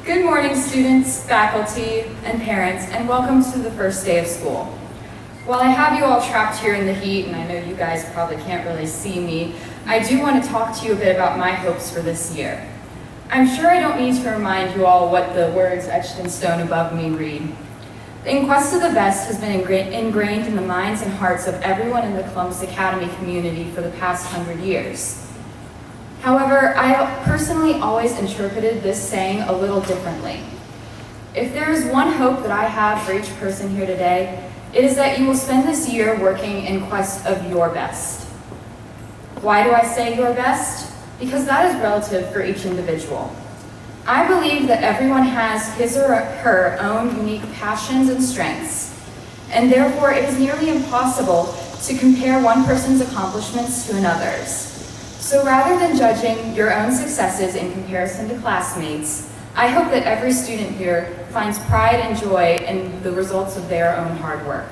Good morning, students, faculty, and parents, and welcome to the first day of school. While I have you all trapped here in the heat, and I know you guys probably can't really see me, I do want to talk to you a bit about my hopes for this year. I'm sure I don't need to remind you all what the words etched in stone above me read. In quest of the best has been ingrained in the minds and hearts of everyone in the Columbus Academy community for the past 100 years. However, I have personally always interpreted this saying a little differently. If there is one hope that I have for each person here today, it is that you will spend this year working in quest of your best. Why do I say your best? Because that is relative for each individual. I believe that everyone has his or her own unique passions and strengths, and therefore it is nearly impossible to compare one person's accomplishments to another's. So rather than judging your own successes in comparison to classmates, I hope that every student here finds pride and joy in the results of their own hard work.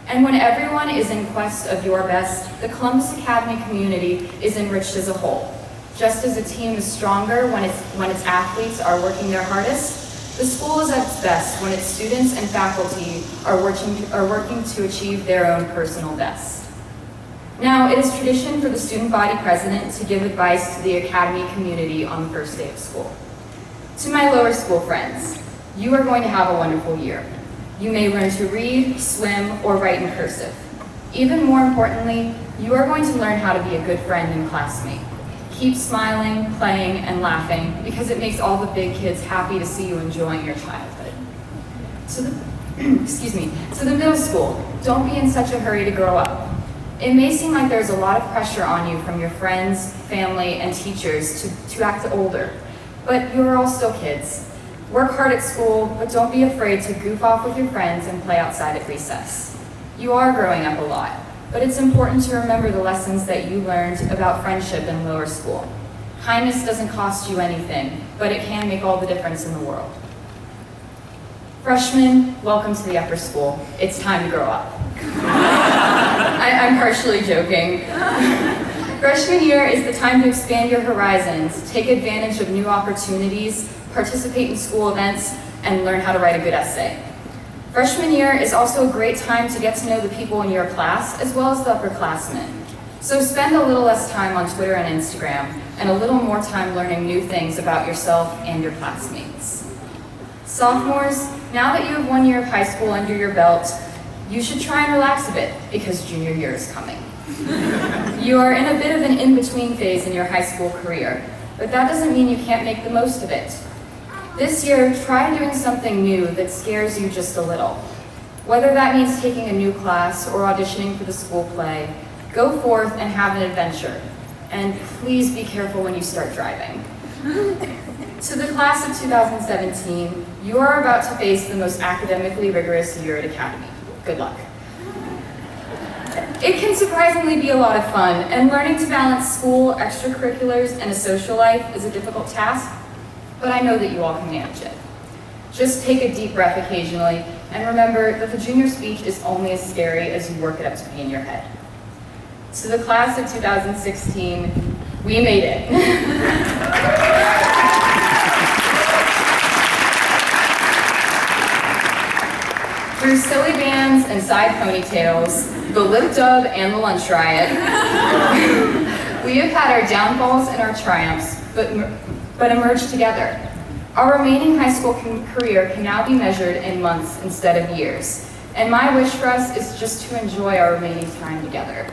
And when everyone is in quest of your best, the Columbus Academy community is enriched as a whole. Just as a team is stronger when its athletes are working their hardest, the school is at its best when its students and faculty are working to achieve their own personal best. Now, it is tradition for the student body president to give advice to the Academy community on the first day of school. To my lower school friends, you are going to have a wonderful year. You may learn to read, swim, or write in cursive. Even more importantly, you are going to learn how to be a good friend and classmate. Keep smiling, playing, and laughing because it makes all the big kids happy to see you enjoying your childhood. To the middle school, don't be in such a hurry to grow up. It may seem like there's a lot of pressure on you from your friends, family, and teachers to act older, but you are all still kids. Work hard at school, but don't be afraid to goof off with your friends and play outside at recess. You are growing up a lot, but it's important to remember the lessons that you learned about friendship in lower school. Kindness doesn't cost you anything, but it can make all the difference in the world. Freshmen, welcome to the upper school. It's time to grow up. I'm partially joking. Freshman year is the time to expand your horizons, take advantage of new opportunities, participate in school events, and learn how to write a good essay. Freshman year is also a great time to get to know the people in your class as well as the upperclassmen. So spend a little less time on Twitter and Instagram and a little more time learning new things about yourself and your classmates. Sophomores, now that you have 1 year of high school under your belt, you should try and relax a bit because junior year is coming. You are in a bit of an in-between phase in your high school career, but that doesn't mean you can't make the most of it. This year, try doing something new that scares you just a little. Whether that means taking a new class or auditioning for the school play, go forth and have an adventure. And please be careful when you start driving. To the class of 2017, you are about to face the most academically rigorous year at Academy. Good luck. It can surprisingly be a lot of fun, and learning to balance school, extracurriculars, and a social life is a difficult task, but I know that you all can manage it. Just take a deep breath occasionally, and remember that the junior speech is only as scary as you work it up to be in your head. To the class of 2016, we made it. Through silly bands and side ponytails, the lip dub and the lunch riot, we have had our downfalls and our triumphs, but emerged together. Our remaining high school career can now be measured in months instead of years, and my wish for us is just to enjoy our remaining time together.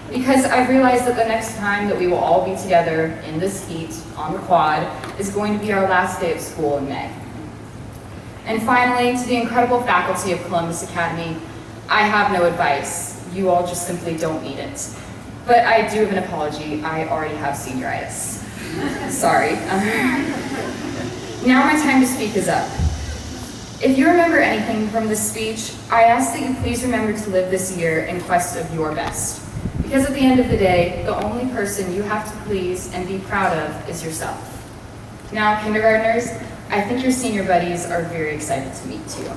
Because I've realized that the next time that we will all be together in this heat on the quad is going to be our last day of school in May. And finally, to the incredible faculty of Columbus Academy, I have no advice. You all just simply don't need it. But I do have an apology. I already have senioritis. Sorry. Now my time to speak is up. If you remember anything from this speech, I ask that you please remember to live this year in quest of your best. Because at the end of the day, the only person you have to please and be proud of is yourself. Now, kindergartners, I think your senior buddies are very excited to meet you.